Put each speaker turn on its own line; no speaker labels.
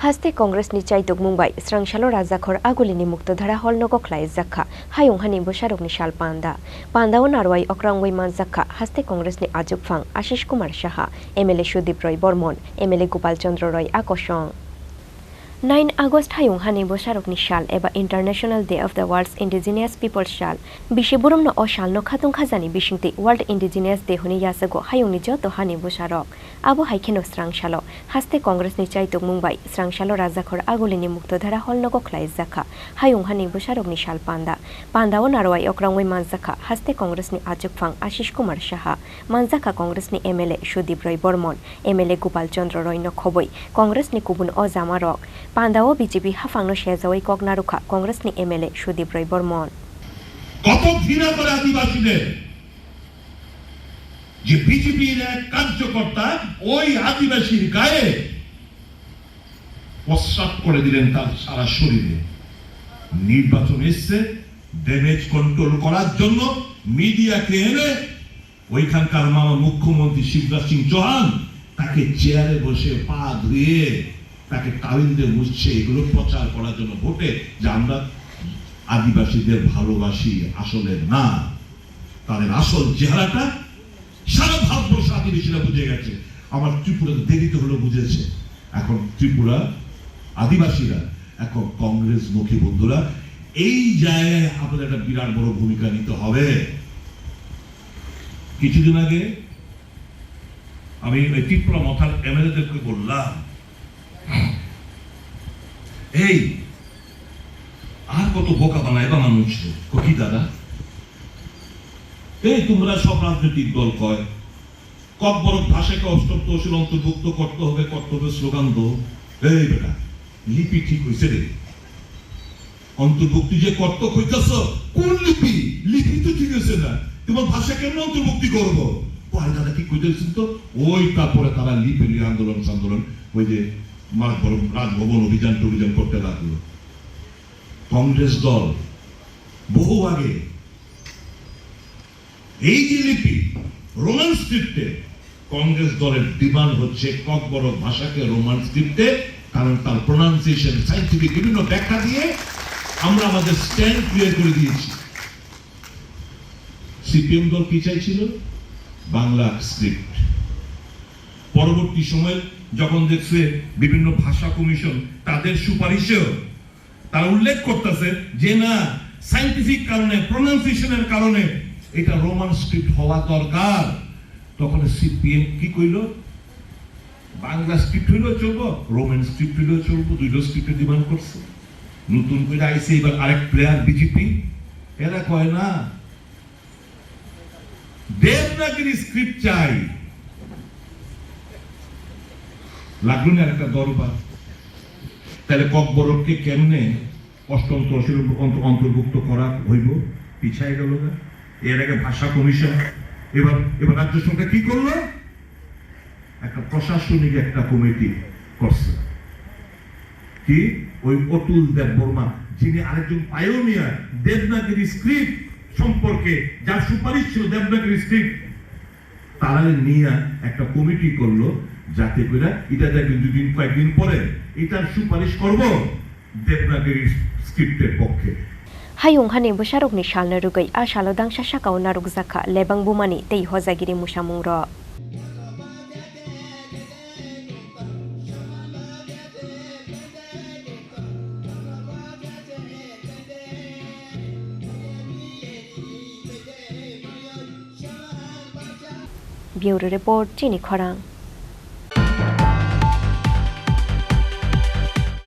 Haste Congress ni Chaitokmung bai Srangshalo Rajakhor agulini Mukta Dhara hol Nogo Khlaijakha Hayung Hani Bwsarokni shal Panda Panda o narwai okrangwai manjakha Haste Congress ni Ajukphang Ashish Kumar Saha MLA Sudip Roy Bormon MLA Gopal Chandra Roy Akosong 9 August Hayung Hani Bwsarokni shal eba International Day of the World's Indigenous Peoples shal Bishe Burumno o shal no khatung khajani bishingti World Indigenous Day huni yasago Hayung ni joto Hani Bwsarok abo haikeno Srangshalo Haste Congress ni Chaitokmung bai Srangshalo Rajakhor agulini Mukta Dhara hol Nogo Khlaijakha Hayung Hani Bwsarokni shal Panda Panda o narwai okrangwai manjakha Haste Congress ni Ajukphang Ashish Kumar Saha manjakha Congress ni MLA Sudip Roy Bormon MLA Gopal Chandra Roy no khoboi Congress ni kubun o jamarok Panda o BJP hafangno shejawai kognaruka Congress ni MLA Sudip Roy Bormon
কত ঘৃণা করে আদিবাসীদের যে বিজেপির এক কার্যকর্তা ওই আদিবাসীর গায়ে প্রস্রাব করে দিলেন তার সারা শরীরে নির্বাচন এসে ড্যামেজ কন্ট্রোল করার জন্য মিডিয়াকে এনে ওইখানকার মামা মুখ্যমন্ত্রী শিবরাজ সিং চৌহান তাকে চেয়ারে বসে পা ধুয়ে তাকে টাওয়েল দিয়ে মুছছে এগুলো প্রচার করার জন্য ভোটে যে আমরা আদিবাসীদের ভালোবাসি আসলে না তাদের আসল চেহারাটা সারা ভারতবর্ষ আদিবাসীরা বুঝে গেছে আমার ত্রিপুরাতে দেরিতে হলো বুঝেছে এখন ত্রিপুরা আদিবাসীরা এখন কংগ্রেস মুখী বন্ধুরা এই জায়গায় আমাদের একটা বিরাট বড় ভূমিকা নিতে হবে কিছুদিন আগে আমি ত্রিপুরা মথার এমএলএদেরকে বললাম এই আর কত বোকা বানায় বা মানুষ কি দাদা এই তোমরা সব রাজনৈতিক দল কয় ককবরক ভাষাকে অষ্টম তহসিল অন্তর্ভুক্ত করতে হবে কর্তব্য স্লোগান দো এই বেটা লিপি ঠিক হয়েছে রে অন্তর্ভুক্তি যে কর্ত কইতাছ কোন লিপি লিপি তো ঠিক আছে না তোমার ভাষা কেমন অন্তর্ভুক্তি করবো পরে দাদা কি কইতেছেন তো ওই তারপরে তারা লিপি নিয়ে আন্দোলন ওই যে রাজভবন অভিযান করতে লাগলো কংগ্রেস দল বহু আগে এই যে লিপি রোমান স্ক্রিপ্টে কংগ্রেস দলের ডিমান্ড হচ্ছে ককবরক ভাষাকে রোমান স্ক্রিপ্টে কারণ তার প্রোনাউন্সিয়েশন সায়েন্টিফিক বিভিন্ন ব্যাখ্যা দিয়ে আমরা আমাদের স্ট্যান্ড ক্লিয়ার করে দিয়েছি সিপিএম দল কি চাইছিল বাংলা স্ক্রিপ্ট পরবর্তী সময়ে যখন দেখছে বিভিন্ন ভাষা কমিশন তাদের সুপারিশেও তারা উল্লেখ করতেছে যে না সায়েন্টিফিক কারণে প্রোনাউন্সিয়েশনের কারণে এটা রোমান স্ক্রিপ্ট হওয়া দরকার তখন সিপিএম কি কইল বাংলা স্ক্রিপ্ট হইলেও চলবো রোমান স্ক্রিপ্ট হইলেও চলবো দুইটা স্ক্রিপ্টের ডিমান্ড করছে নতুন করে আইসে এবার আরেক প্লেয়ার বিজেপি এরা কয় না দেবনাগরী স্ক্রিপ্ট চাই লাগলো না একটা দরবার তাহলে ককবরককে কেমনে অষ্টম তহসিল অন্তর্ভুক্ত করা হইব পিছাই গেল না এর আগে ভাষা কমিশন এবার রাজ্য সরকার কি করলো একটা প্রশাসনিক একটা কমিটি করছে কি ওই অতুল দেব বর্মা যিনি আরেকজন পায়োনিয়ার দেবনাগরী স্ক্রিপ্ট সম্পর্কে যার সুপারিশ ছিল দেবনাগরী স্ক্রিপ্ট তারা নিয়ে একটা কমিটি করলো যাতে করে এটা দেখবেন কয়েকদিন পরে এটার সুপারিশ করব দেবনাগরী স্ক্রিপ্টের পক্ষে
Hayung Hani Bwsarokni shal narugai a shalo dangsa sakao narukjakha lebang bumani tei hojagiri musamung ro Bureau Report Chini Khorang